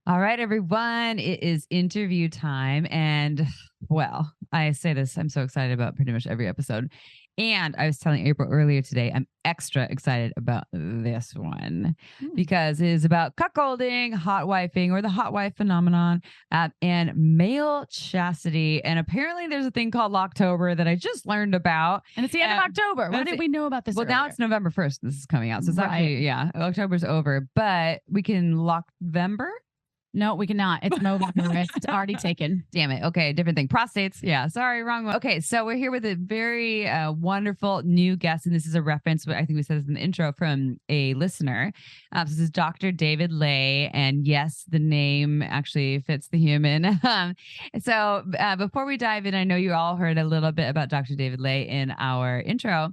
All right, everyone. It is interview time. And well, I say this, I'm so excited about pretty much every episode. And I was telling April earlier today, I'm extra excited about this one Hmm. because it is about cuckolding, hot wifing, or the hot wife phenomenon, and male chastity. And apparently, there's a thing called Locktober that I just learned about. And it's the end of October. Why didn't we know about this Well, now earlier? it's November 1st. This is coming out. So it's Right. actually, yeah, October's over, but we can lock November. No, we cannot. It's November. It's already taken. Damn it. Okay, different thing. Prostates. Yeah, sorry, wrong one. Okay, so we're here with a very wonderful new guest, and this is a reference. I think we said this in the intro from a listener. This is Dr. David Lay, and yes, the name actually fits the human. So before we dive in, I know you all heard a little bit about Dr. David Lay in our intro.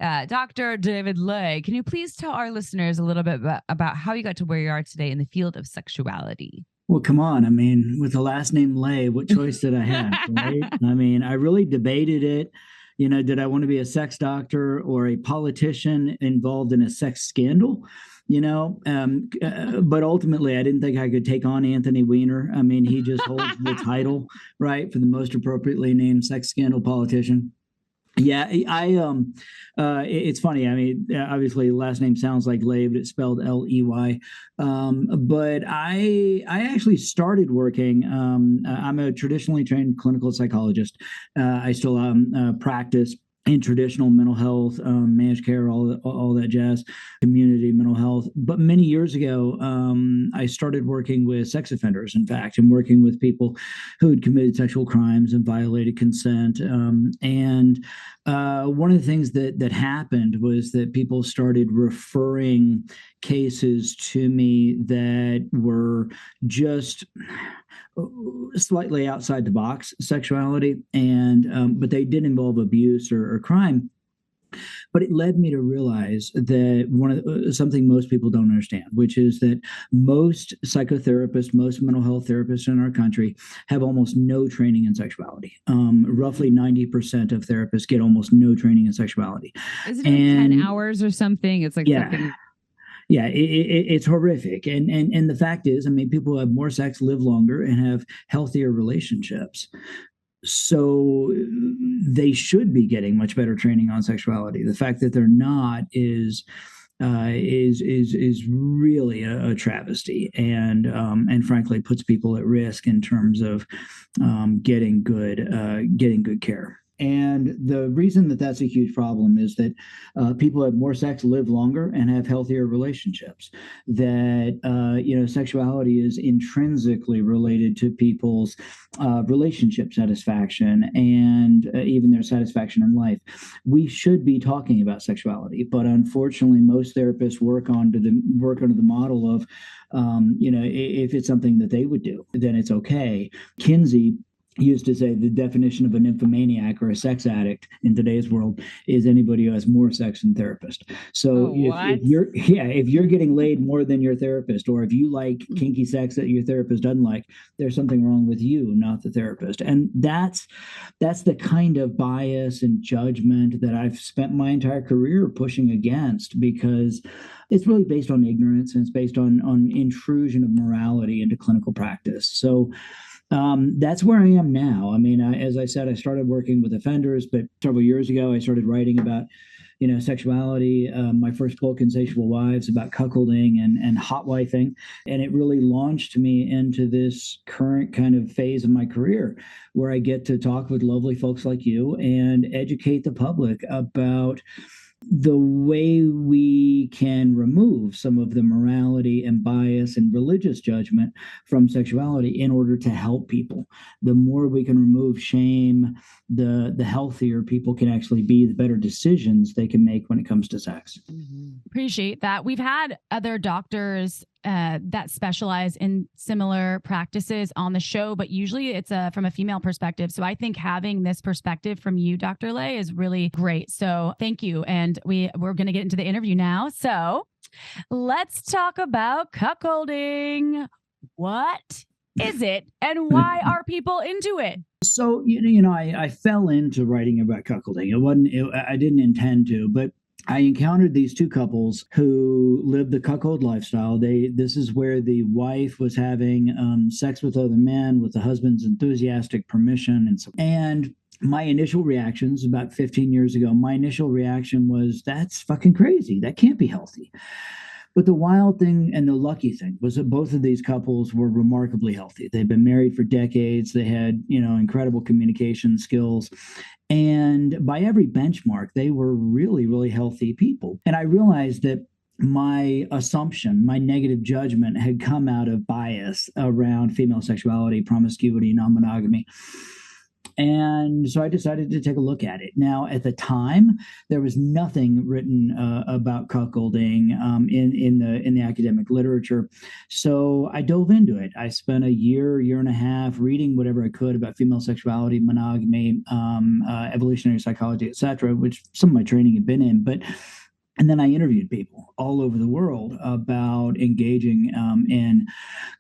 Dr. David Lay, can you please tell our listeners a little bit about how you got to where you are today in the field of sexuality? Well, come on. I mean, with the last name Lay, what choice did I have? Right? I mean, I really debated it. Did I want to be a sex doctor or a politician involved in a sex scandal? But ultimately, I didn't think I could take on Anthony Weiner. I mean, he just holds the title, right, for the most appropriately named sex scandal politician. Yeah, it's funny. I mean, obviously, last name sounds like Lay, but it's spelled Ley. But I actually started working. I'm a traditionally trained clinical psychologist. I still practice in traditional mental health, managed care, all that jazz, community mental health. But many years ago, I started working with sex offenders, in fact, and working with people who had committed sexual crimes and violated consent. And one of the things that happened was that people started referring cases to me that were just slightly outside the box sexuality, and but they did involve abuse or crime. But it led me to realize that something most people don't understand, which is that most psychotherapists, most mental health therapists in our country have almost no training in sexuality. Roughly 90% of therapists get almost no training in sexuality. Is it like 10 hours or something? It's like something. Yeah, it's horrific. And the fact is, I mean, people who have more sex live longer and have healthier relationships. So they should be getting much better training on sexuality. The fact that they're not is really a travesty, and frankly puts people at risk in terms of getting good care. And the reason that that's a huge problem is that people have more sex, live longer, and have healthier relationships. That sexuality is intrinsically related to people's relationship satisfaction and even their satisfaction in life. We should be talking about sexuality, but unfortunately, most therapists work under the model of, if it's something that they would do, then it's okay. Kinsey used to say the definition of a nymphomaniac or a sex addict in today's world is anybody who has more sex than therapist. So if you're getting laid more than your therapist, or if you like kinky sex that your therapist doesn't like, there's something wrong with you, not the therapist. And that's the kind of bias and judgment that I've spent my entire career pushing against, because it's really based on ignorance, and it's based on intrusion of morality into clinical practice. So that's where I am now. I mean, as I said, I started working with offenders, but several years ago, I started writing about, sexuality. My first book, Insatiable Wives, about cuckolding and hotwifing, and it really launched me into this current kind of phase of my career, where I get to talk with lovely folks like you and educate the public about the way we can remove some of the morality and bias and religious judgment from sexuality in order to help people. The more we can remove shame, the healthier people can actually be, the better decisions they can make when it comes to sex. Mm-hmm. Appreciate that. We've had other doctors that specialize in similar practices on the show, but usually it's from a female perspective. So I think having this perspective from you, Dr. Lay, is really great. So thank you. And we're going to get into the interview now. So let's talk about cuckolding. What is it, and why are people into it? So, I fell into writing about cuckolding. I didn't intend to, but I encountered these two couples who lived the cuckold lifestyle. This is where the wife was having sex with other men with the husband's enthusiastic permission, and my initial reactions about 15 years ago, my initial reaction was, that's fucking crazy. That can't be healthy. But the wild thing and the lucky thing was that both of these couples were remarkably healthy. They'd been married for decades. They had, incredible communication skills. And by every benchmark, they were really, really healthy people. And I realized that my assumption, my negative judgment had come out of bias around female sexuality, promiscuity, non-monogamy. And so I decided to take a look at it. Now, at the time, there was nothing written about cuckolding in the academic literature. So I dove into it. I spent a year and a half reading whatever I could about female sexuality, monogamy, evolutionary psychology, etc., which some of my training had been in. And then I interviewed people all over the world about engaging in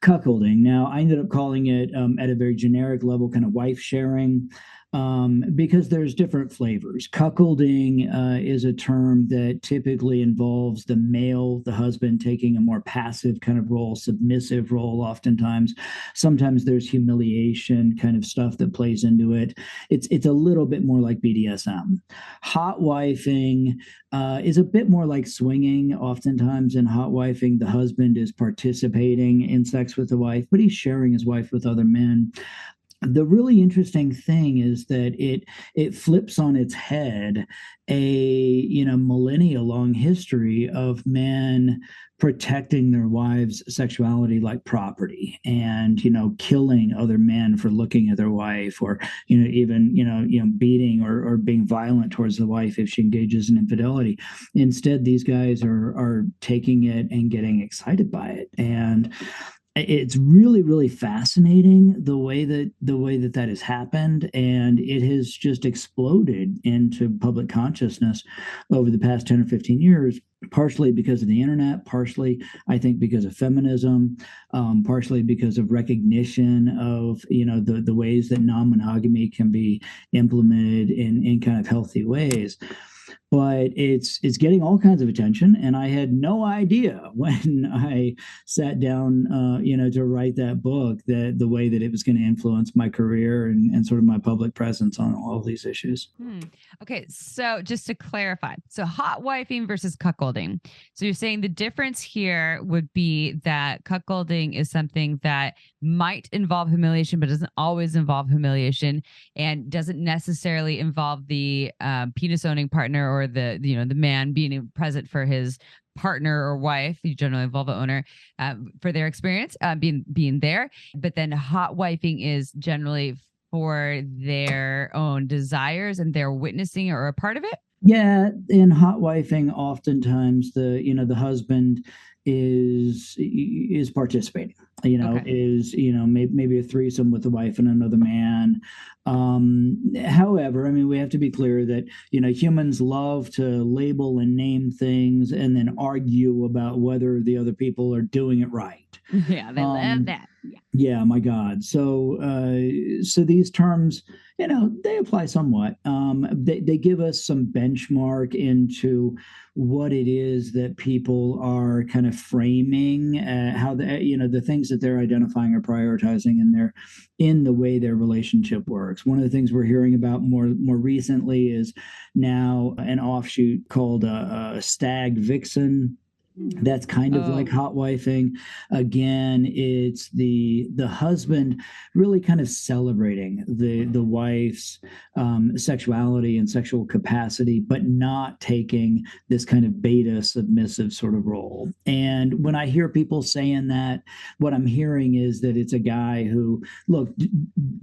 cuckolding. Now, I ended up calling it at a very generic level, kind of wife sharing, because there's different flavors. Cuckolding is a term that typically involves the male, the husband, taking a more passive kind of role, submissive role oftentimes. Sometimes there's humiliation kind of stuff that plays into it. It's a little bit more like BDSM. Hotwifing is a bit more like swinging. Oftentimes in hotwifing, the husband is participating in sex with the wife, but he's sharing his wife with other men. The really interesting thing is that it flips on its head a millennia long history of men protecting their wives' sexuality like property, and killing other men for looking at their wife, or even beating or being violent towards the wife if she engages in infidelity. Instead, these guys are taking it and getting excited by it, and it's really, really fascinating the way that has happened, and it has just exploded into public consciousness over the past 10 or 15 years, partially because of the internet, partially, I think, because of feminism, partially because of recognition of the ways that non-monogamy can be implemented in kind of healthy ways. But it's getting all kinds of attention, and I had no idea when I sat down, to write that book, that the way that it was going to influence my career and sort of my public presence on all of these issues. Okay, so just to clarify, so hot wifing versus cuckolding. So you're saying the difference here would be that cuckolding is something that might involve humiliation, but doesn't always involve humiliation, and doesn't necessarily involve the penis owning partner or the man being present for his partner or wife. You generally involve the owner for their experience being there. But then hot wifing is generally for their own desires, and they're witnessing or a part of it. Yeah, in hot wifing, oftentimes the husband is participating. Is maybe a threesome with the wife and another man. However, I mean, we have to be clear that humans love to label and name things and then argue about whether the other people are doing it right. Yeah, they love that. Yeah, my God. So these terms, they apply somewhat. They give us some benchmark into what it is that people are kind of framing, how the things that they're identifying or prioritizing in the way their relationship works. One of the things we're hearing about more recently is now an offshoot called a stag vixen. That's kind of like hot wifing. Again, it's the husband really kind of celebrating the wife's sexuality and sexual capacity, but not taking this kind of beta submissive sort of role. And when I hear people saying that, what I'm hearing is that it's a guy who, look,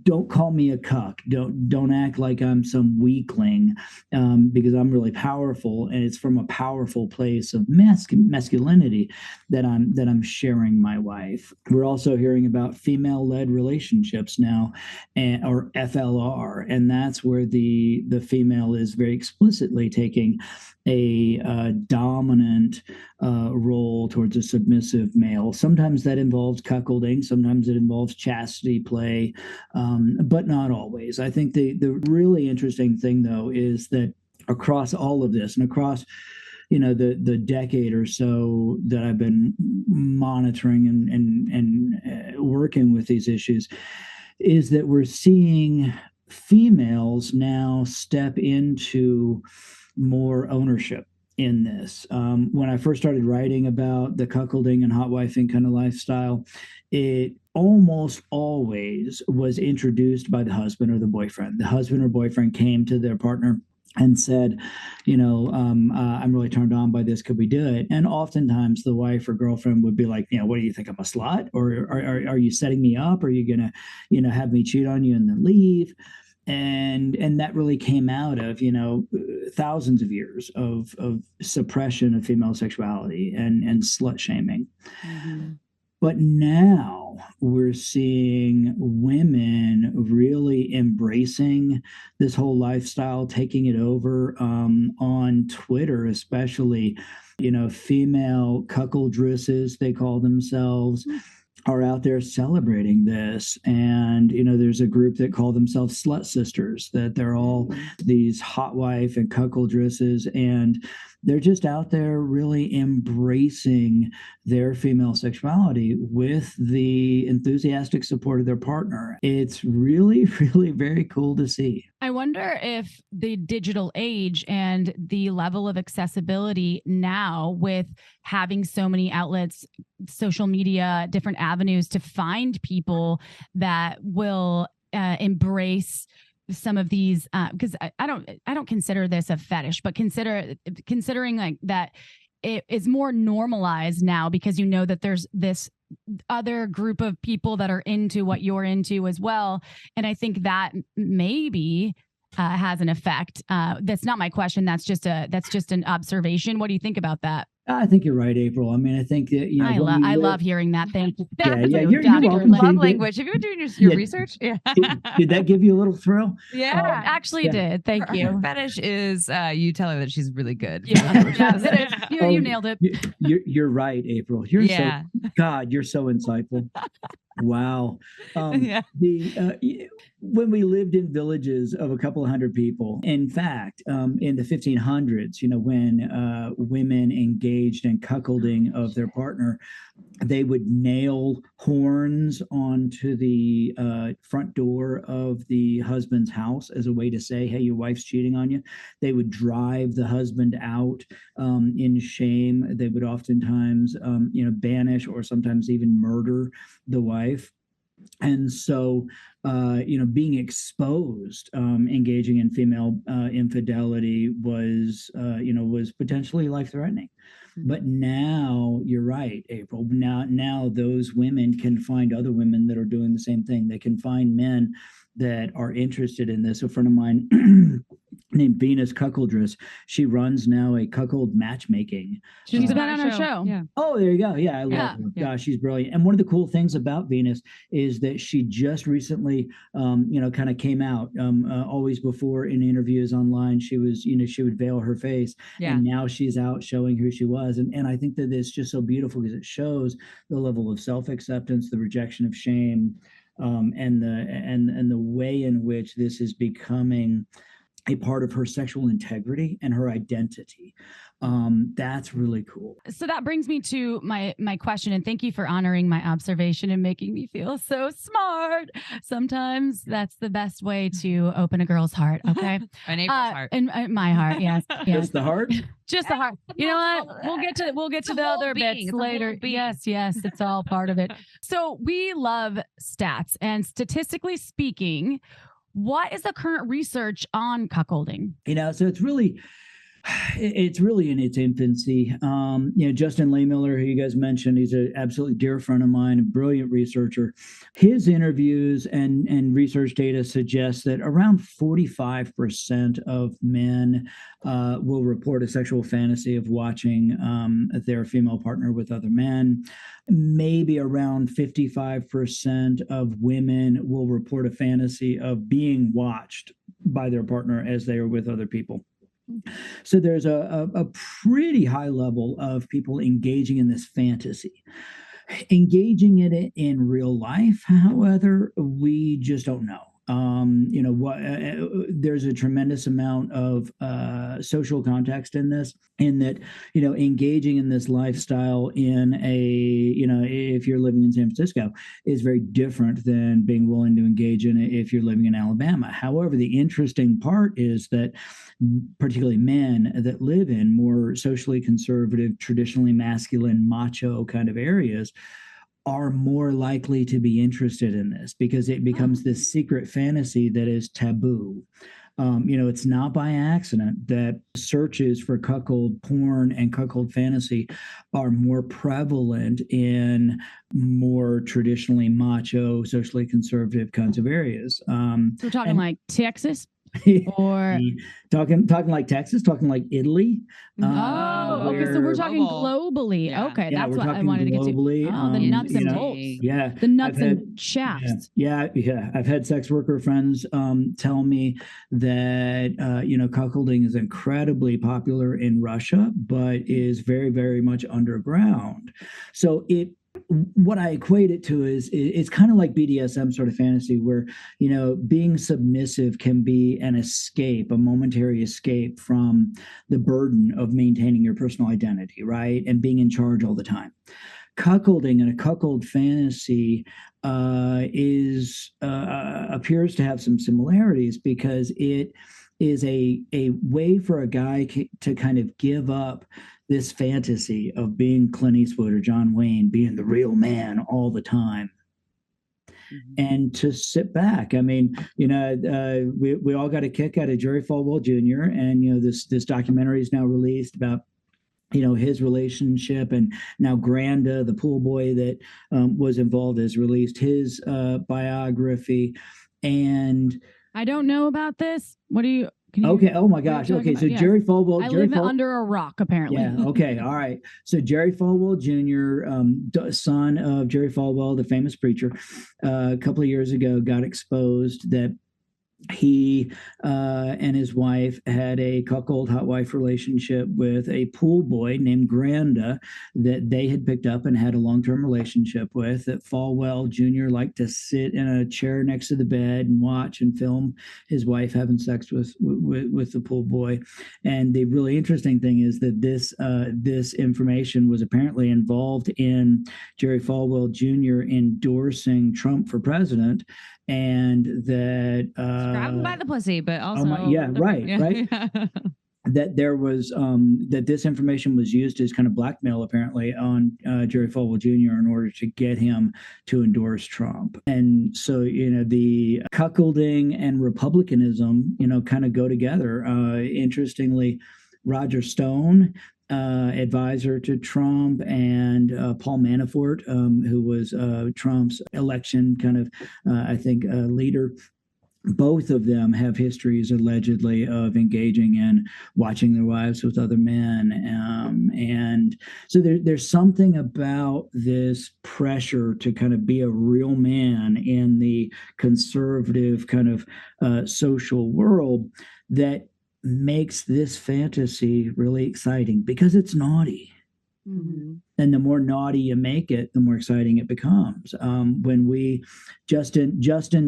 don't call me a cuck. Don't act like I'm some weakling, because I'm really powerful, and it's from a powerful place of masculinity that I'm sharing my wife. We're also hearing about female-led relationships now, or FLR, and that's where the female is very explicitly taking a dominant role towards a submissive male. Sometimes that involves cuckolding, sometimes it involves chastity play, but not always. I think the really interesting thing, though, is that across all of this and across the decade or so that I've been monitoring and working with these issues, is that we're seeing females now step into more ownership in this. When I first started writing about the cuckolding and hotwifing kind of lifestyle, it almost always was introduced by the husband or the boyfriend. The husband or boyfriend came to their partner and said, I'm really turned on by this. Could we do it? And oftentimes the wife or girlfriend would be like, what do you think? I'm a slut? Or are you setting me up? Are you going to, have me cheat on you and then leave? And that really came out of, thousands of years of suppression of female sexuality and slut shaming. Mm-hmm. But now we're seeing women really embracing this whole lifestyle, taking it over on Twitter, especially, female cuckoldresses, they call themselves, are out there celebrating this. And, there's a group that call themselves slut sisters, that they're all these hot wife and cuckoldresses, and they're just out there really embracing their female sexuality with the enthusiastic support of their partner. It's really, really very cool to see. I wonder if the digital age and the level of accessibility now, with having so many outlets, social media, different avenues to find people that will embrace some of these, because I don't consider this a fetish, but considering like that it is more normalized now, because that there's this other group of people that are into what you're into as well. And I think that maybe has an effect. That's not my question. That's just an observation. What do you think about that? I think you're right, April. I mean, I think that, I love hearing that. Thank you. You're welcome. Love language. Have you been doing your research? Yeah. Did that give you a little thrill? Yeah, actually did. Thank you. Her fetish is you tell her that she's really good. Yeah. You nailed it. You're right, April. You're so insightful. Wow. When we lived in villages of a couple of hundred people, in fact, in the 1500s, when women engaged in cuckolding of their partner, they would nail horns onto the front door of the husband's house as a way to say, hey, your wife's cheating on you. They would drive the husband out in shame. They would oftentimes, banish or sometimes even murder the wife. And so, being exposed, engaging in female infidelity was potentially life-threatening. But now you're right, April. Now those women can find other women that are doing the same thing. They can find men that are interested in this. A friend of mine named Venus Cuckoldress, she runs now a cuckold matchmaking. She's been on our show. Yeah. Oh, there you go. Yeah, I love her. Yeah. Gosh, she's brilliant. And one of the cool things about Venus is that she just recently, kind of came out. Always before in interviews online, she was, she would veil her face. Yeah. And now she's out showing who she was. And I think that it's just so beautiful because it shows the level of self-acceptance, the rejection of shame, and the way in which this is becoming a part of her sexual integrity and her identity. That's really cool. So that brings me to my question, and thank you for honoring my observation and making me feel so smart. Sometimes that's the best way to open a girl's heart. Okay. An April's heart. And my heart. Yes. Just the heart. Just the heart. You know what? We'll get to the other bits later. Yes. It's all part of it. So we love stats, and statistically speaking, what is the current research on cuckolding? So it's really in its infancy. Justin Lehmiller, who you guys mentioned, he's an absolutely dear friend of mine, a brilliant researcher. His interviews and research data suggest that around 45% of men will report a sexual fantasy of watching their female partner with other men. Maybe around 55% of women will report a fantasy of being watched by their partner as they are with other people. So there's a pretty high level of people engaging in this fantasy. Engaging in it in real life, however, we just don't know. There's a tremendous amount of social context in this, in that, engaging in this lifestyle if you're living in San Francisco, is very different than being willing to engage in it if you're living in Alabama. However, the interesting part is that particularly men that live in more socially conservative, traditionally masculine, macho kind of areas are more likely to be interested in this, because it becomes this secret fantasy that is taboo. It's not by accident that searches for cuckold porn and cuckold fantasy are more prevalent in more traditionally macho, socially conservative kinds of areas. So we're talking like Texas? Or talking like Texas, talking like Italy. Okay. So we're talking globally. Yeah. Okay, Yeah, that's what I wanted globally. to get to. Oh, the nuts and bolts. Yeah, the nuts and shafts. Yeah. I've had sex worker friends tell me that cuckolding is incredibly popular in Russia, but is very, very much underground. So what I equate it to is it's kind of like BDSM sort of fantasy, where being submissive can be an escape, a momentary escape from the burden of maintaining your personal identity, right, and being in charge all the time. Cuckolding and a cuckold fantasy appears to have some similarities, because it is a way for a guy to kind of give up this fantasy of being Clint Eastwood or John Wayne, being the real man all the time, and to sit back. I mean, we all got a kick out of Jerry Falwell Jr. And this documentary is now released about his relationship, and now Granda, the pool boy that was involved, has released his biography. And I don't know about this. What do you? Okay. Oh my gosh. Okay. So yes. Jerry Falwell. I live under a rock, apparently. Yeah. Okay. All right. So Jerry Falwell Jr., son of Jerry Falwell, the famous preacher, a couple of years ago got exposed that he and his wife had a cuckold hotwife relationship with a pool boy named Granda that they had picked up and had a long-term relationship with, that Falwell Jr. liked to sit in a chair next to the bed and watch and film his wife having sex with the pool boy. And the really interesting thing is that this information was apparently involved in Jerry Falwell Jr. endorsing Trump for president, and that grab him by the pussy, but also right. That there was that this information was used as kind of blackmail, apparently, on Jerry Falwell Jr. in order to get him to endorse Trump. And so the cuckolding and republicanism kind of go together. Interestingly, Roger Stone, advisor to Trump, and Paul Manafort, who was Trump's election kind of, leader. Both of them have histories, allegedly, of engaging in watching their wives with other men. And so there's something about this pressure to kind of be a real man in the conservative kind of social world that makes this fantasy really exciting, because it's naughty. Mm-hmm. And the more naughty you make it, the more exciting it becomes. When Justin,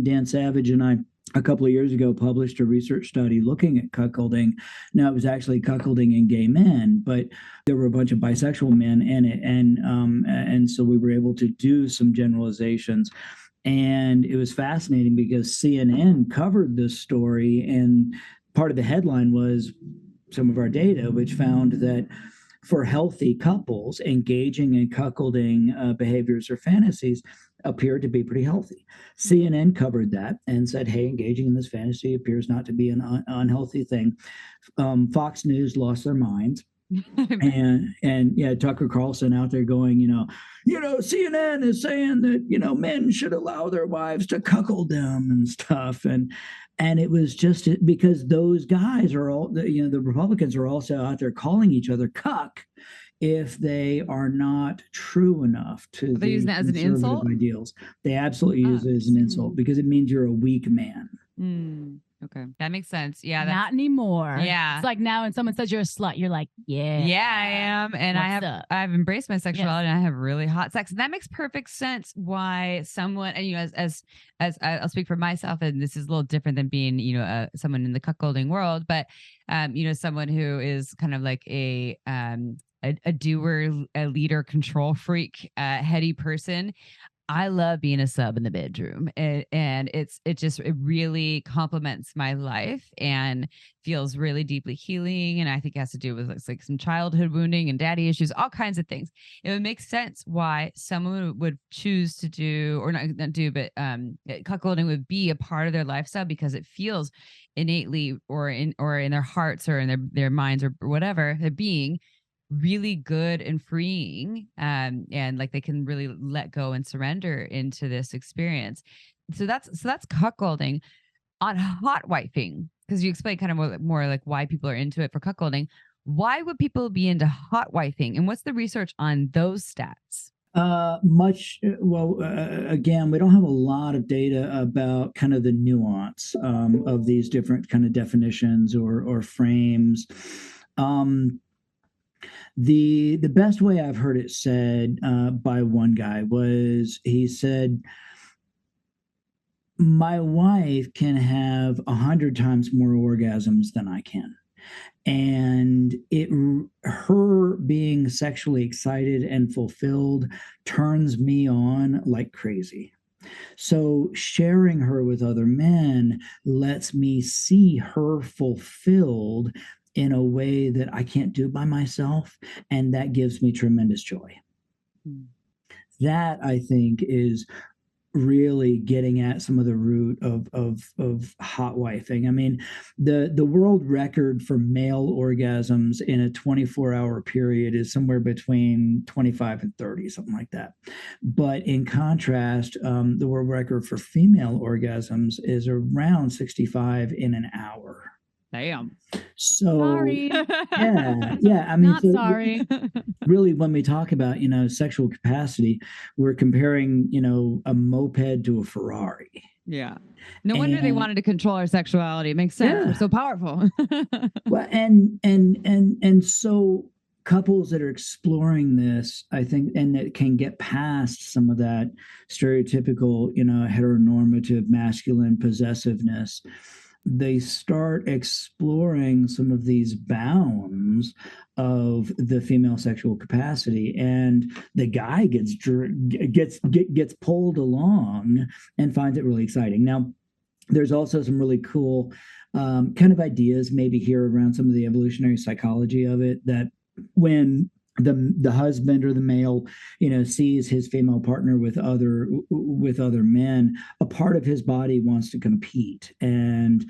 Dan Savage, and I, a couple of years ago, published a research study looking at cuckolding. Now, it was actually cuckolding in gay men, but there were a bunch of bisexual men in it. And so we were able to do some generalizations. And it was fascinating because CNN covered this story, and part of the headline was some of our data, which found that for healthy couples, engaging in cuckolding behaviors or fantasies appeared to be pretty healthy. CNN covered that and said, hey, engaging in this fantasy appears not to be an unhealthy thing. Fox News lost their minds. and Tucker Carlson out there going, CNN is saying that, men should allow their wives to cuckold them and stuff. And it was just because those guys are all, the Republicans are also out there calling each other cuck if they are not true enough to they use that as an insult. Ideals. They absolutely use it as an insult, because it means you're a weak man. Okay. That makes sense. Yeah. Not anymore. Yeah. It's like now when someone says you're a slut, you're like, yeah. Yeah, I am. And I've embraced my sexuality and I have really hot sex. And that makes perfect sense why someone, and as I'll speak for myself, and this is a little different than being, someone in the cuckolding world, but someone who is kind of like a doer, a leader, control freak, heady person. I love being a sub in the bedroom, and it really complements my life and feels really deeply healing. And I think it has to do with like some childhood wounding and daddy issues, all kinds of things. It would make sense why someone would choose to do, or not do, but cuckolding would be a part of their lifestyle because it feels innately or in their hearts or in their minds or whatever, their being, really good and freeing, and like they can really let go and surrender into this experience. So that's cuckolding. On hot wifing, because you explained kind of more like why people are into it for cuckolding. Why would people be into hot wifing, and what's the research on those stats? Again, we don't have a lot of data about kind of the nuance of these different kind of definitions or frames. The best way I've heard it said by one guy was, he said, my wife can have 100 times more orgasms than I can. And her being sexually excited and fulfilled turns me on like crazy. So sharing her with other men lets me see her fulfilled in a way that I can't do by myself. And that gives me tremendous joy. That, I think, is really getting at some of the root of hot wifing. I mean, the world record for male orgasms in a 24-hour period is somewhere between 25 and 30, something like that. But in contrast, the world record for female orgasms is around 65 in an hour. Damn. So sorry. yeah. I mean, not sorry. Really, when we talk about, sexual capacity, we're comparing, a moped to a Ferrari. Yeah. No wonder they wanted to control our sexuality. It makes sense. Yeah. We're so powerful. Well, and so couples that are exploring this, I think, and that can get past some of that stereotypical, heteronormative masculine possessiveness, they start exploring some of these bounds of the female sexual capacity, and the guy gets pulled along and finds it really exciting. Now, there's also some really cool kind of ideas maybe here around some of the evolutionary psychology of it, that when the husband or the male, sees his female partner with other men, a part of his body wants to compete, and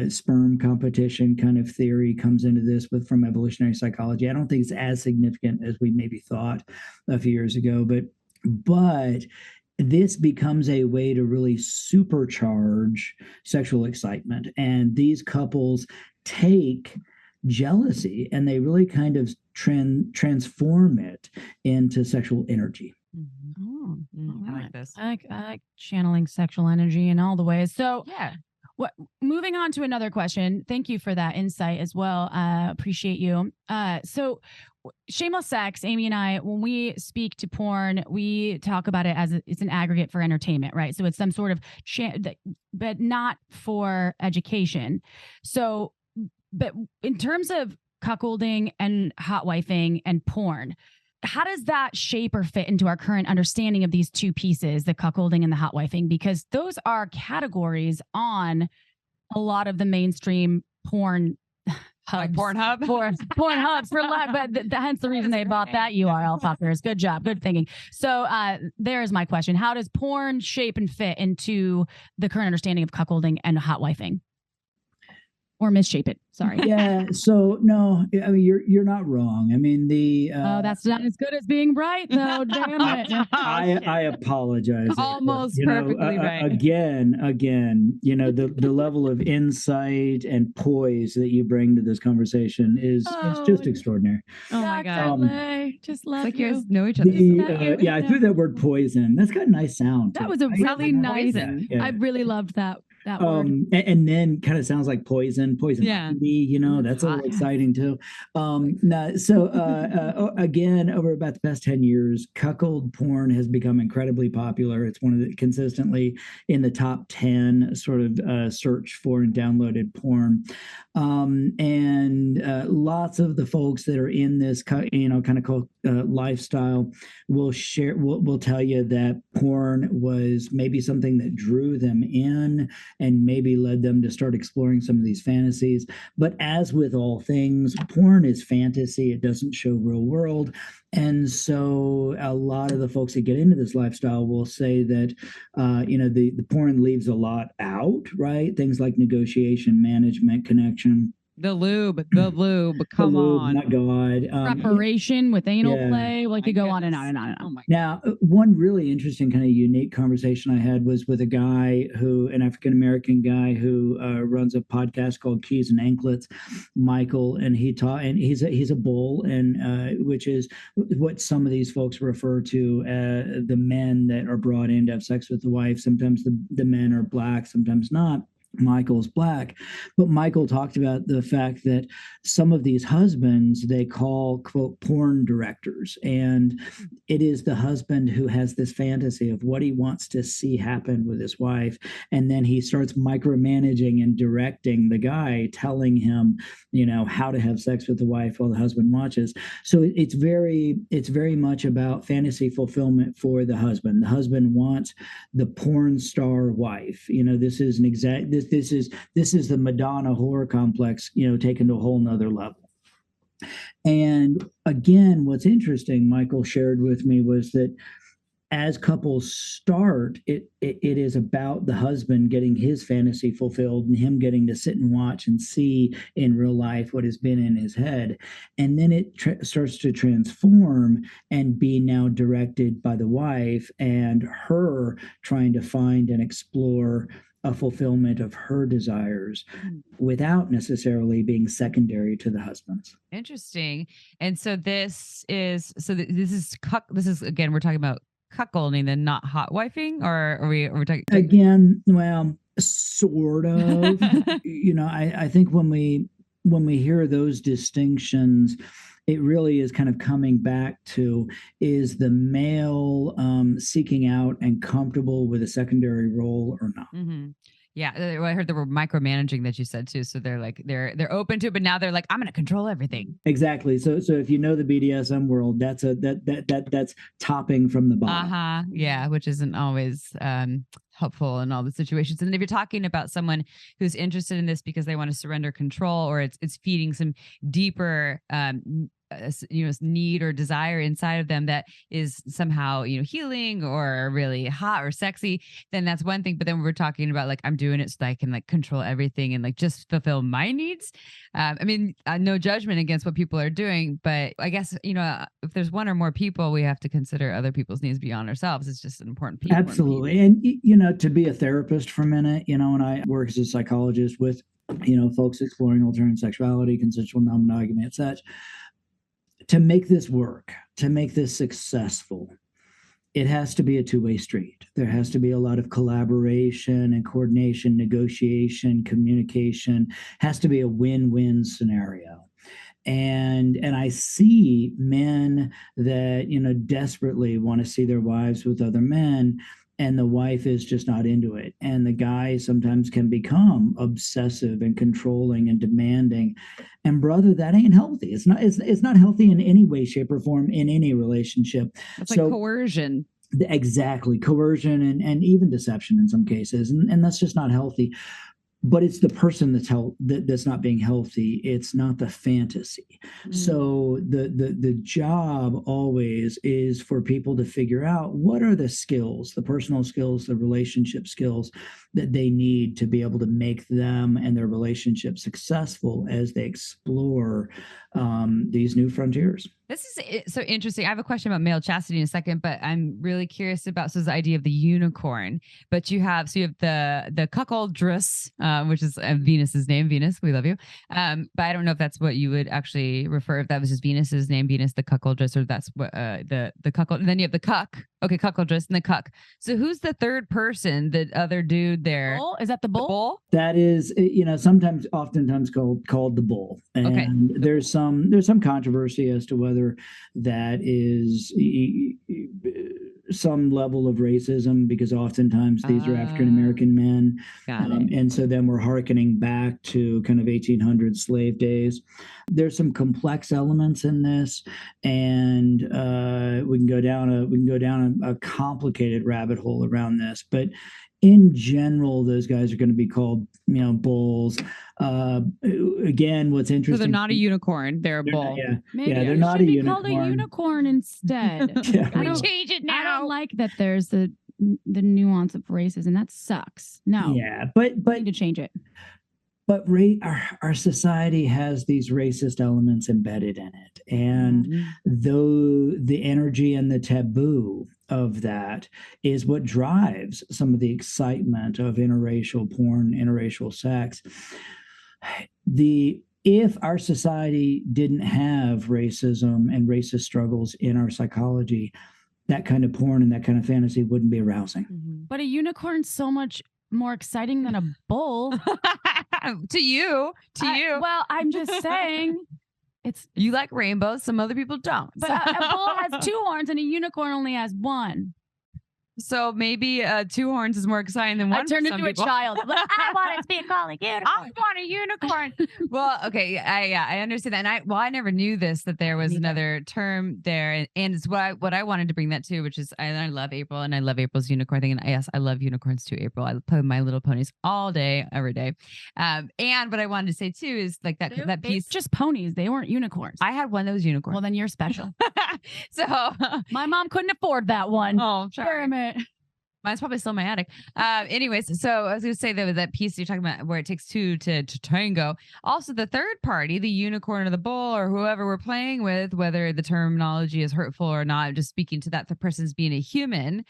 sperm competition kind of theory comes into this from evolutionary psychology. I don't think it's as significant as we maybe thought a few years ago, but this becomes a way to really supercharge sexual excitement, and these couples take jealousy and they really kind of transform it into sexual energy. I like this. I like channeling sexual energy in all the ways. So yeah. Moving on to another question. Thank you for that insight as well. Appreciate you. So Shameless Sex, Amy and I, when we speak to porn, we talk about it as it's an aggregate for entertainment, right? So it's some sort of, but not for education. So, but in terms of cuckolding and hot wifing and porn, how does that shape or fit into our current understanding of these two pieces, the cuckolding and the hot wifing? Because those are categories on a lot of the mainstream porn hubs. Like Pornhub? Porn hubs, but hence the reason they bought that URL, fuckers. Good job. Good thinking. So there's my question. How does porn shape and fit into the current understanding of cuckolding and hot wifing? Or misshape it. Sorry. Yeah. So no, I mean, you're not wrong. I mean, that's not as good as being right, though. Damn it. I apologize. Almost perfectly right. Again, the level of insight and poise that you bring to this conversation is just extraordinary. Oh my God. Just love like you. You guys know each other. I threw that word poison. That's got a nice sound. That was a really nice. Yeah. I really loved that. that word. And then kind of sounds like poison Yeah. ivy, you know, that's a little exciting too. Again, over about the past 10 years, cuckold porn has become incredibly popular. It's one of the consistently in the top 10 sort of search for and downloaded porn. And lots of the folks that are in this, kind of called lifestyle will tell you that porn was maybe something that drew them in and maybe led them to start exploring some of these fantasies. But as with all things, porn is fantasy. It doesn't show real world. And so a lot of the folks that get into this lifestyle will say that, the porn leaves a lot out, right? Things like negotiation, management, connection. The lube, come on. My God. Preparation with anal play. We could go on and on and on and on. Now, one really interesting kind of unique conversation I had was with an African-American guy who runs a podcast called Keys and Anklets, Michael, and he's a bull, and which is what some of these folks refer to the men that are brought in to have sex with the wife. Sometimes the men are black, sometimes not. Michael's black, but Michael talked about the fact that some of these husbands they call, quote, porn directors, and it is the husband who has this fantasy of what he wants to see happen with his wife, and then he starts micromanaging and directing the guy, telling him, how to have sex with the wife while the husband watches. So it's very much about fantasy fulfillment for the husband. The husband wants the porn star wife. This is this is the Madonna horror complex, taken to a whole nother level. And again, what's interesting, Michael shared with me, was that as couples start, it is about the husband getting his fantasy fulfilled and him getting to sit and watch and see in real life what has been in his head. And then it starts to transform and be now directed by the wife and her trying to find and explore a fulfillment of her desires without necessarily being secondary to the husband's. Interesting. And so this is cuck. This is, again, we're talking about cuckolding and not hotwifing, or are we talking again? Well, sort of. I think when we hear those distinctions, it really is kind of coming back to, is the male seeking out and comfortable with a secondary role or not? Mm-hmm. Yeah, I heard the word micromanaging that you said too. So they're like they're open to it, but now they're like, I'm going to control everything. Exactly. So if you know the BDSM world, that's topping from the bottom. Yeah, which isn't always helpful in all the situations. And if you're talking about someone who's interested in this because they want to surrender control, or it's feeding some deeper need or desire inside of them that is somehow healing or really hot or sexy, then that's one thing. But then we're talking about like, I'm doing it so that I can like control everything and like just fulfill my needs. No judgment against what people are doing, but I guess if there's one or more people, we have to consider other people's needs beyond ourselves. It's just an important piece. Absolutely. And to be a therapist for a minute, and I work as a psychologist with folks exploring alternate sexuality, consensual non-monogamy, and such. To make this work, to make this successful, it has to be a two-way street. There has to be a lot of collaboration and coordination, negotiation, communication. Has to be a win-win scenario. And I see men that desperately want to see their wives with other men, and the wife is just not into it. And the guy sometimes can become obsessive and controlling and demanding. And brother, that ain't healthy. It's not healthy in any way, shape, or form in any relationship. It's like coercion. Exactly. Coercion and even deception in some cases. And that's just not healthy. But it's the person that's not being healthy. It's not the fantasy. So the job always is for people to figure out what are the skills, the personal skills, the relationship skills that they need to be able to make them and their relationship successful as they explore these new frontiers. This is so interesting. I have a question about male chastity in a second, but I'm really curious about the idea of the unicorn. But you have the cuckoldress, which is Venus's name. Venus, we love you. But I don't know if that's what you would actually refer, if that was just Venus's name, Venus the cuckoldress, or that's what the cuckold. And then you have the cuck, Okay, cuckoldress and the cuck. So who's the third person, the other dude there? Bull? Is that the The bull? bull? That is, oftentimes called the bull, and Okay. there's some controversy as to whether that is some level of racism, because oftentimes these are African American men, Got it. and so then we're hearkening back to kind of 1800 slave days. There's some complex elements in this, and we can go down a complicated rabbit hole around this, but in general, those guys are going to be called, bulls. Again, what's interesting? So they're not a unicorn; they're a bull. Maybe they're it not should a be called a unicorn instead. Yeah. I don't- Change it I now. don't like that there's the nuance of racism. That sucks. No. Yeah, but We need to change it. But our society has these racist elements embedded in it. And though the energy and the taboo of that is what drives some of the excitement of interracial porn, interracial sex, if our society didn't have racism and racist struggles in our psychology, that kind of porn and that kind of fantasy wouldn't be arousing. But a unicorn's so much more exciting than a bull. to you. Well, I'm just saying, You like rainbows. Some other people don't. but a bull has 2 horns and a unicorn only has 1. So maybe 2 horns is more exciting than one. I turned for some into people. a child. Like, I want to be called a unicorn. I want a unicorn. Well, okay, I understand that, and I never knew that there was another term there, and it's what I wanted to bring that to, which is I love April, and I love April's unicorn thing, and yes, I love unicorns too, April. I play with My Little Ponies all day, every day, and what I wanted to say too is like that piece. They're just ponies. They weren't unicorns. I had one that was unicorn. Well, then you're special. So my mom couldn't afford that one. oh, sorry. Damn it. Mine's probably still in my attic. Anyways, so I was going to say that piece you're talking about where it takes 2 to tango. Also, the third party, the unicorn or the bull or whoever we're playing with, whether the terminology is hurtful or not, just speaking to that the person's being a human,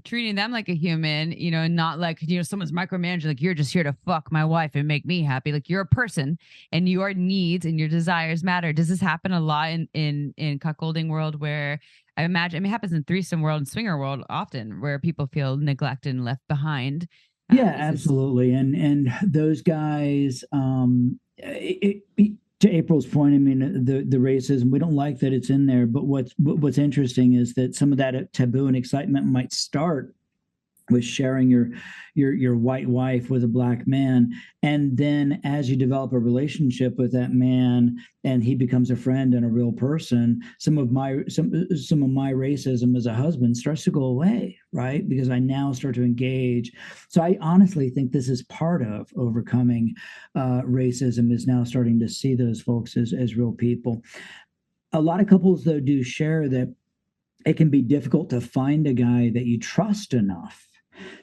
treating them like a human, and not like, someone's micromanaging, like you're just here to fuck my wife and make me happy. Like you're a person and your needs and your desires matter. Does this happen a lot in cuckolding world where I imagine, it happens in threesome world and swinger world often where people feel neglected and left behind? Yeah, absolutely. And those guys, to April's point, I mean, the racism, we don't like that it's in there, but what's interesting is that some of that taboo and excitement might start with sharing your white wife with a black man, and then as you develop a relationship with that man and he becomes a friend and a real person, some of my racism as a husband starts to go away, right? Because I now start to engage. So I honestly think this is part of overcoming racism, is now starting to see those folks as real people. A lot of couples, though, do share that it can be difficult to find a guy that you trust enough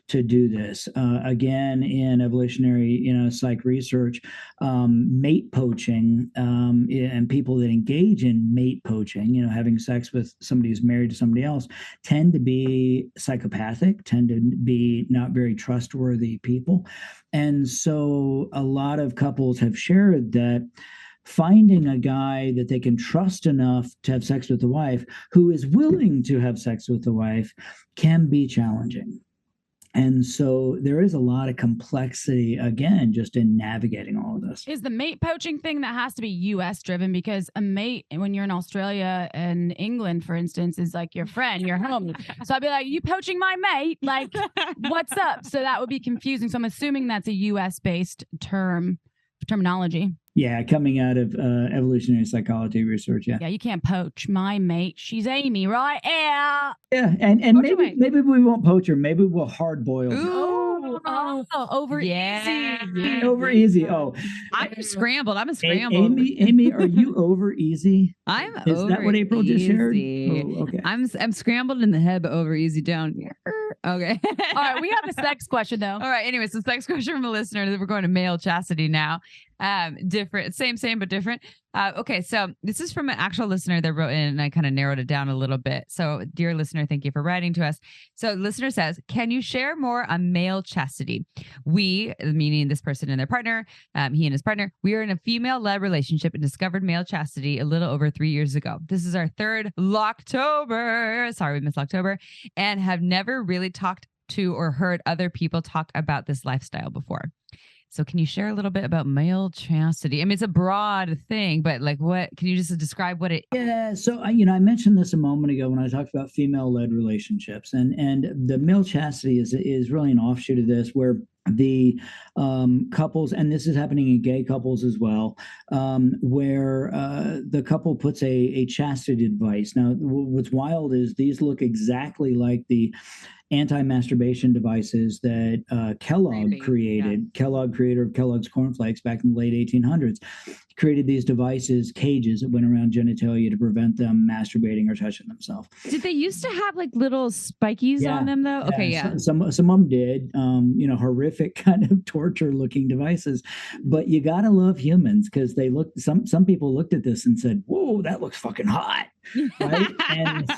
to do this. Again, in evolutionary, psych research, mate poaching, and people that engage in mate poaching, having sex with somebody who's married to somebody else, tend to be psychopathic, tend to be not very trustworthy people. And so a lot of couples have shared that finding a guy that they can trust enough to have sex with the wife, who is willing to have sex with the wife, can be challenging. And so there is a lot of complexity, again, just in navigating all of this. Is the mate poaching thing that has to be U.S. driven? Because a mate, when you're in Australia and England, for instance, is like your friend, your homie. So I'd be like, you poaching my mate? Like, what's up? So that would be confusing. So I'm assuming that's a U.S. based terminology. Yeah, coming out of evolutionary psychology research. Yeah, you can't poach my mate. She's Amy, right? Yeah. Yeah, and maybe we won't poach her. Maybe we'll hard boil her. Over easy. Over easy. Oh, I'm scrambled. Amy, are you over easy? Is that what April just shared? Oh, okay. I'm scrambled in the head, but over easy down here. Okay. All right. We have this next question though. All right. Anyways, this next question from a listener. We're going to male chastity now. Different, same, but different. Okay, so this is from an actual listener that wrote in, and I kind of narrowed it down a little bit. So, dear listener, thank you for writing to us. So, listener says, can you share more on male chastity? We, meaning this person and their partner, he and his partner, we are in a female-led relationship and discovered male chastity a little over 3 years ago. This is our third Locktober. Sorry, we missed October, and have never really talked to or heard other people talk about this lifestyle before. So can you share a little bit about male chastity? I mean, it's a broad thing, but like what, can you just describe what it? Yeah. So, I mentioned this a moment ago when I talked about female-led relationships, and the male chastity is really an offshoot of this, where the couples, and this is happening in gay couples as well, where the couple puts a chastity device. Now, what's wild is these look exactly like the anti-masturbation devices that Kellogg created. Yeah. Kellogg, creator of Kellogg's cornflakes back in the late 1800s, created these devices, cages that went around genitalia to prevent them masturbating or touching themselves. Did they used to have like little spikies on them though? Okay, yeah. Some of them did, horrific kind of torture looking devices, but you gotta love humans, because they looked, some people looked at this and said, whoa, that looks fucking hot. Right. And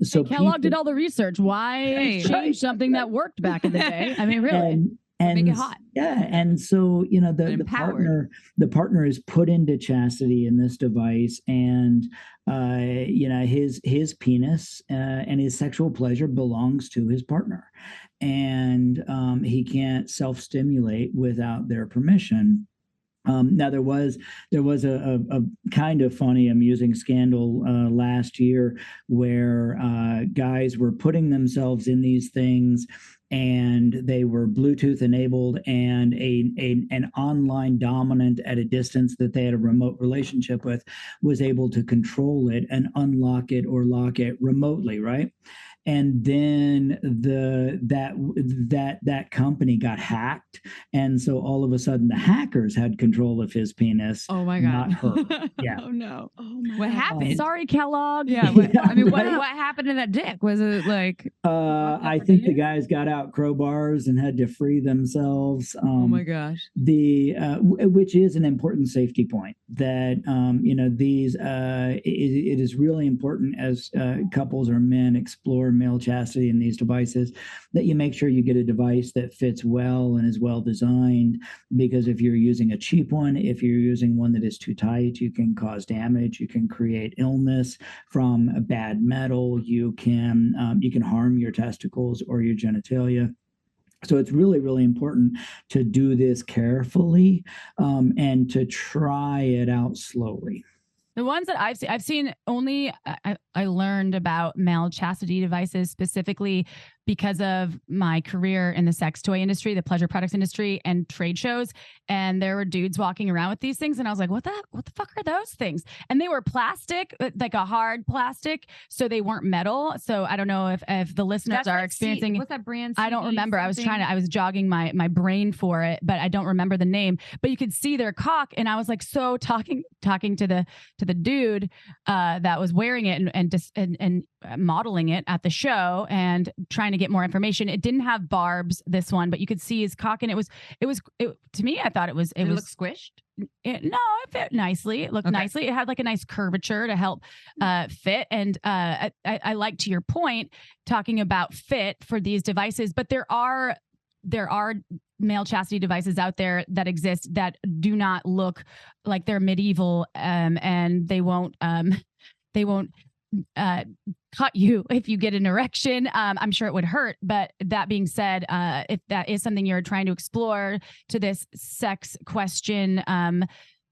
so Kellogg did all the research. Why change something that worked back in the day? I mean, really. And make it hot. Yeah. And so, the partner is put into chastity in this device, and his penis and his sexual pleasure belongs to his partner, and he can't self-stimulate without their permission. Now there was a kind of funny, amusing scandal last year where guys were putting themselves in these things, and they were Bluetooth enabled, and an online dominant at a distance that they had a remote relationship with was able to control it and unlock it or lock it remotely, right? And then that company got hacked, and so all of a sudden the hackers had control of his penis. Oh my God! Not her. Yeah. Oh no! Oh my what happened? Sorry, Kellogg. Yeah. What happened to that dick? Was it like? I think the guys got out crowbars and had to free themselves. Oh my gosh! Which is an important safety point, that it is really important as couples or men explore male chastity in these devices, that you make sure you get a device that fits well and is well designed, because if you're using a cheap one, if you're using one that is too tight, you can cause damage, you can create illness from a bad metal, you can harm your testicles or your genitalia. So it's really, really important to do this carefully, and to try it out slowly. The ones that I've seen only, I learned about male chastity devices specifically because of my career in the sex toy industry, the pleasure products industry, and trade shows. And there were dudes walking around with these things, and I was like, what the fuck are those things? And they were plastic, like a hard plastic, so they weren't metal. So I don't know if the listeners are experiencing. What's that brand? I don't remember. Something? I was jogging my brain for it, but I don't remember the name. But you could see their cock, and I was like, so talking to the dude that was wearing it and modeling it at the show and trying to get more information. It didn't have barbs, this one, but you could see his cock, and it was to me, I thought it was look squished. It fit nicely. It looked nicely. It had like a nice curvature to help fit. And I like, to your point, talking about fit for these devices, but there are male chastity devices out there that exist that do not look like they're medieval, and they won't cut you if you get an erection. I'm sure it would hurt, but that being said, if that is something you're trying to explore, to this sex question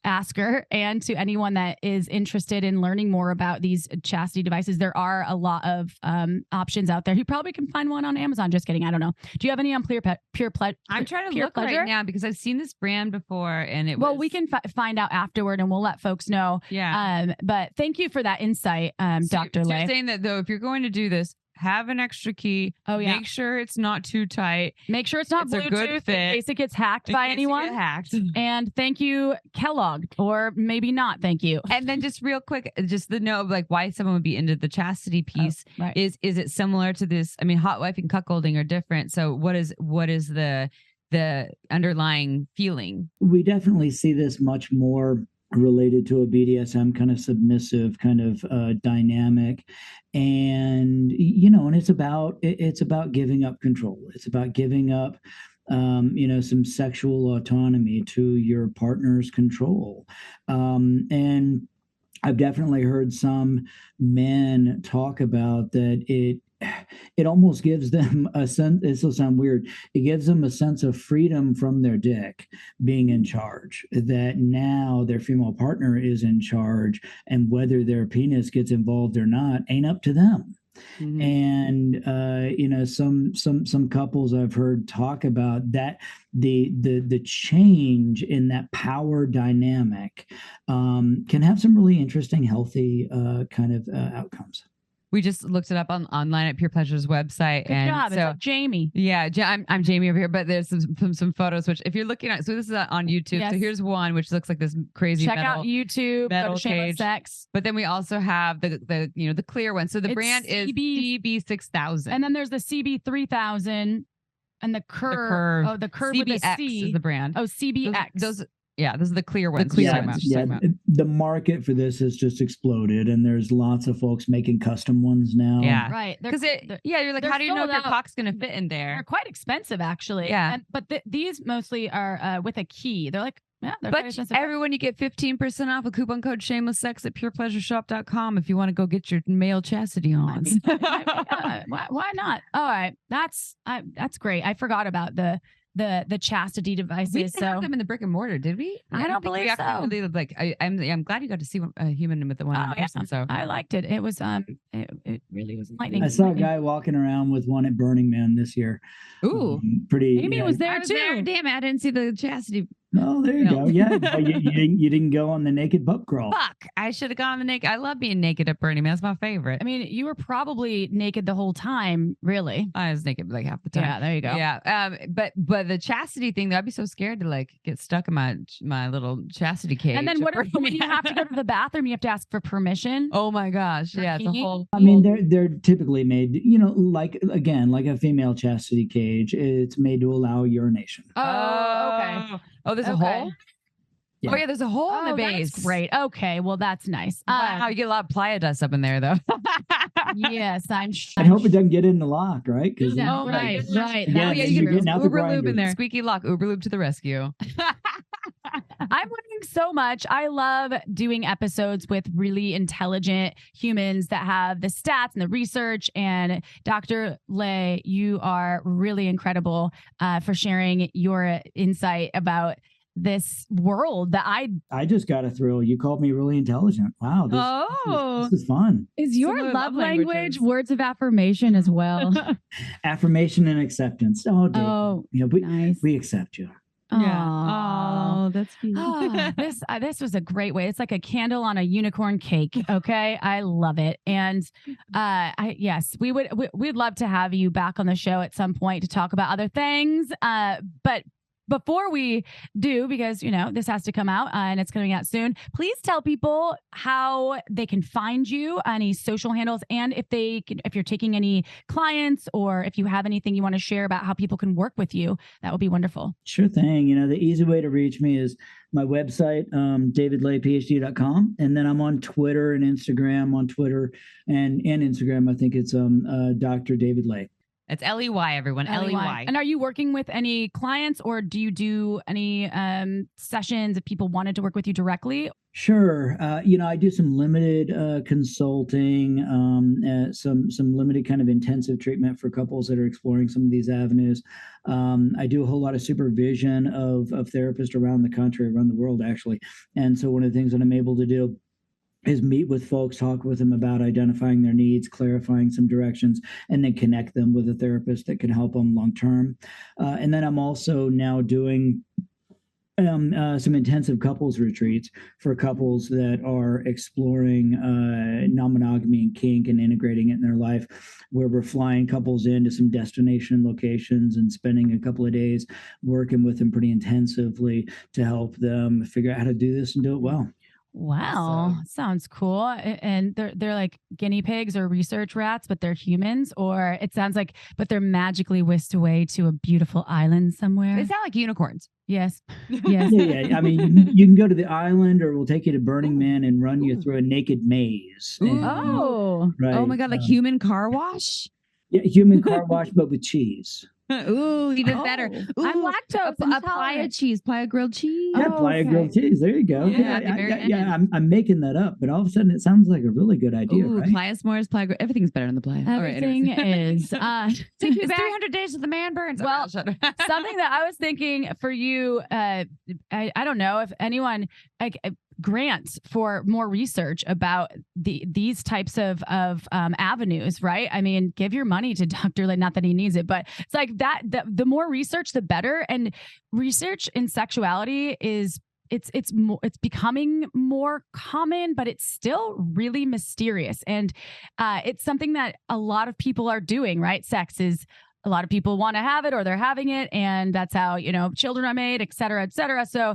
asker, and to anyone that is interested in learning more about these chastity devices, there are a lot of options out there. You probably can find one on Amazon. Just kidding. I don't know. Do you have any on Pure Pleasure? I'm trying to look right now because I've seen this brand before, and we can find out afterward, and we'll let folks know. Yeah. But thank you for that insight, Dr. Lay. You're saying that though, if you're going to do this, have an extra key. Oh yeah. Make sure it's not too tight. Make sure it's not Bluetooth, a good fit, in case it gets hacked by anyone. And thank you, Kellogg, or maybe not. Thank you. And then just real quick, just the note of like why someone would be into the chastity piece. Right. Is it similar to this? I mean, hotwife and cuckolding are different. So what is the the underlying feeling. We definitely see this much more related to a BDSM kind of submissive kind of dynamic. And, and it's about giving up control. It's about giving up, some sexual autonomy to your partner's control. And I've definitely heard some men talk about that it almost gives them a sense, this will sound weird, it gives them a sense of freedom from their dick being in charge, that now their female partner is in charge, and whether their penis gets involved or not ain't up to them. Mm-hmm. And some couples I've heard talk about that the change in that power dynamic can have some really interesting, healthy kind of outcomes. We just looked it up online at Pure Pleasure's website. Good job. So it's Jamie. Yeah, I'm Jamie over here, but there's some photos, which if you're looking at, so this is on YouTube. Yes. So here's one, which looks like this crazy Check out YouTube, go to Shameless Sex. But then we also have the clear one. So the brand is CB6000. And then there's the CB3000 and the curve. Oh, the curve CBX with a C is the brand. Oh, CBX. Those those are the clear ones. The market for this has just exploded, and there's lots of folks making custom ones now. Yeah, right. Because you're like, how do you know if your cock's going to fit in there? They're quite expensive, actually. Yeah, but these mostly are with a key. They're like, they're but everyone, you get 15% off a coupon code shamelesssex at purepleasureshop.com if you want to go get your male-chastity on. Why not? All right, that's great. I forgot about the chastity devices. We didn't have them in the brick and mortar, did we? I don't believe so. Really, I'm glad you got to see a human with the one in person. So I liked it. It was it really was enlightening. I saw a guy walking around with one at Burning Man this year. Ooh, pretty. Amy was there too. Damn, I didn't see the chastity. Oh, there you go. Yeah, you didn't go on the naked pup crawl. Fuck, I should have gone on the naked. I love being naked at Burning Man. That's my favorite. I mean, you were probably naked the whole time, really. I was naked like half the time. Yeah, there you go. Yeah, but the chastity thing, I'd be so scared to like get stuck in my little chastity cage. And then when you have to go to the bathroom, you have to ask for permission. Oh my gosh, yeah, it's a whole. I mean, they're typically made, like a female chastity cage. It's made to allow urination. Oh, okay. Oh, there's a hole? Yeah. Oh, yeah, there's a hole in the base. That's great. Okay, well, that's nice. Wow, you get a lot of playa dust up in there, though. Yes, I hope it doesn't get in the lock, right? Right. Yeah, you get Uber Lube in there. Squeaky lock, Uber Lube to the rescue. I'm learning so much. I love doing episodes with really intelligent humans that have the stats and the research. And Dr. Lay, you are really incredible for sharing your insight about this world that I just got a thrill. You called me really intelligent. Wow. This is fun. Is your love language words of affirmation as well? Affirmation and acceptance. Nice. We accept you. Yeah. Oh, that's cute. This was a great way. It's like a candle on a unicorn cake. Okay. I love it. And we'd love to have you back on the show at some point to talk about other things. But before we do, because, this has to come out and it's coming out soon, please tell people how they can find you, any social handles, and if you're taking any clients or if you have anything you want to share about how people can work with you, that would be wonderful. Sure thing. The easy way to reach me is my website, davidlayphd.com. And then I'm on Twitter and Instagram. On Twitter and Instagram, I think it's Dr. David Lay. It's Ley, everyone. Ley. And are you working with any clients, or do you do any sessions if people wanted to work with you directly? Sure. I do some limited consulting, some limited kind of intensive treatment for couples that are exploring some of these avenues. I do a whole lot of supervision of therapists around the country, around the world, actually. And so one of the things that I'm able to do is meet with folks, talk with them about identifying their needs, clarifying some directions, and then connect them with a therapist that can help them long term. And then I'm also now doing some intensive couples retreats for couples that are exploring non-monogamy and kink and integrating it in their life, where we're flying couples into some destination locations and spending a couple of days working with them pretty intensively to help them figure out how to do this and do it well. Wow, sounds cool. And they're like guinea pigs or research rats, but they're humans. Or it sounds like, but they're magically whisked away to a beautiful island somewhere. They sound like unicorns. Yes. Yes. Yeah. I mean, you can go to the island, or we'll take you to Burning Man and run you through a naked maze. And, Oh. right. Oh my God, like human car wash? Yeah, human car wash, but with cheese. Ooh, even better. Ooh, I'm lactose a playa cheese, playa grilled cheese. Yeah, playa grilled cheese. There you go. Yeah, I'm making that up, but all of a sudden it sounds like a really good idea. Ooh, right? playa s'mores, playa grilled. Everything's better than the playa. Everything is. Take me back. 300 days of the man burns. Well, something that I was thinking for you, I don't know if anyone like grants for more research about these types of avenues, right? I mean, give your money to Dr. Lay, not that he needs it, but it's like that. The more research, the better. And research in sexuality is it's becoming more common, but it's still really mysterious. And it's something that a lot of people are doing, right? Sex is. A lot of people want to have it or they're having it. And that's how, children are made, et cetera, et cetera. So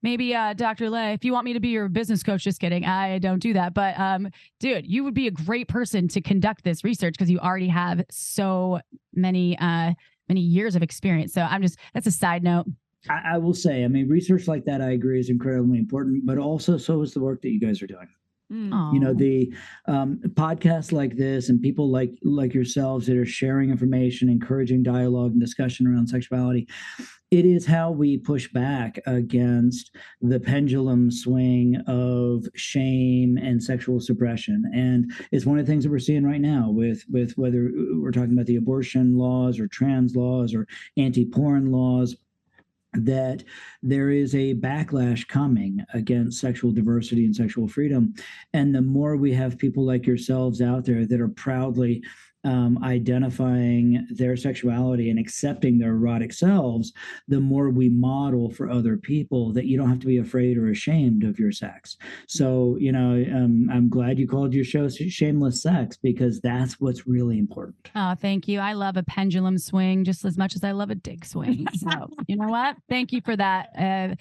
maybe Dr. Lay, if you want me to be your business coach, just kidding. I don't do that. But dude, you would be a great person to conduct this research because you already have so many years of experience. So that's a side note. I will say, I mean, research like that, I agree, is incredibly important, but also so is the work that you guys are doing. The podcasts like this and people like yourselves that are sharing information, encouraging dialogue and discussion around sexuality. It is how we push back against the pendulum swing of shame and sexual suppression. And it's one of the things that we're seeing right now with whether we're talking about the abortion laws or trans laws or anti-porn laws, that there is a backlash coming against sexual diversity and sexual freedom. And the more we have people like yourselves out there that are proudly identifying their sexuality and accepting their erotic selves, the more we model for other people that you don't have to be afraid or ashamed of your sex. So, I'm glad you called your show Shameless Sex, because that's what's really important. Oh, thank you. I love a pendulum swing just as much as I love a dick swing. So, you know what? Thank you for that.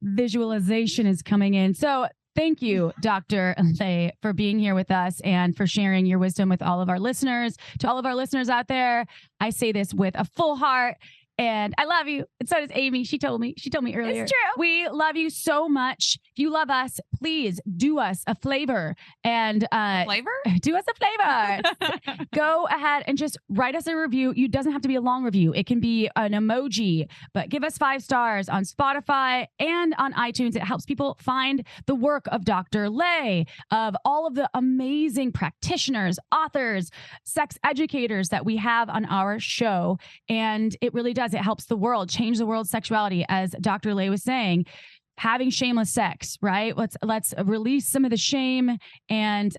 Visualization is coming in. So thank you, Dr. Lay, for being here with us and for sharing your wisdom with all of our listeners. To all of our listeners out there, I say this with a full heart. And I love you. And so does Amy. She told me earlier. It's true. We love you so much. If you love us, please do us a flavor and do us a flavor. Go ahead and just write us a review. It doesn't have to be a long review. It can be an emoji, but give us 5 stars on Spotify and on iTunes. It helps people find the work of Dr. Lay, of all of the amazing practitioners, authors, sex educators that we have on our show. And it really does. It helps the world, change the world's sexuality, as Dr. Lay was saying. Having shameless sex, right? Let's release some of the shame and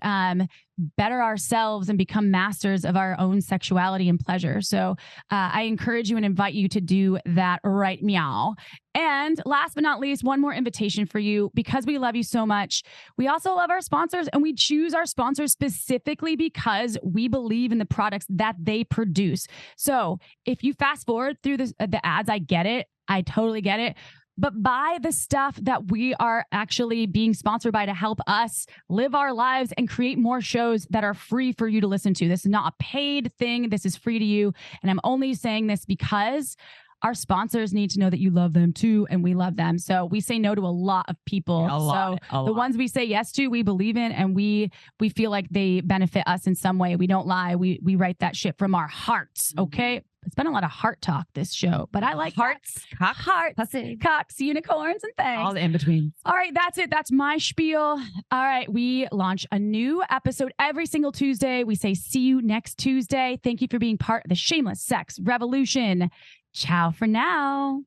better ourselves and become masters of our own sexuality and pleasure. So I encourage you and invite you to do that right meow. And last but not least, one more invitation for you, because we love you so much. We also love our sponsors, and we choose our sponsors specifically because we believe in the products that they produce. So if you fast forward through the ads, I get it. I totally get it. But buy the stuff that we are actually being sponsored by to help us live our lives and create more shows that are free for you to listen to. This is not a paid thing. This is free to you. And I'm only saying this because our sponsors need to know that you love them too, and we love them. So we say no to a lot of people. The ones we say yes to, we believe in, and we feel like they benefit us in some way. We don't lie. We write that shit from our hearts. Okay. It's been a lot of heart talk this show, but I like hearts, cocks, unicorns, and things. All the in between. All right, that's it. That's my spiel. All right, we launch a new episode every single Tuesday. We say see you next Tuesday. Thank you for being part of the Shameless Sex Revolution. Ciao for now.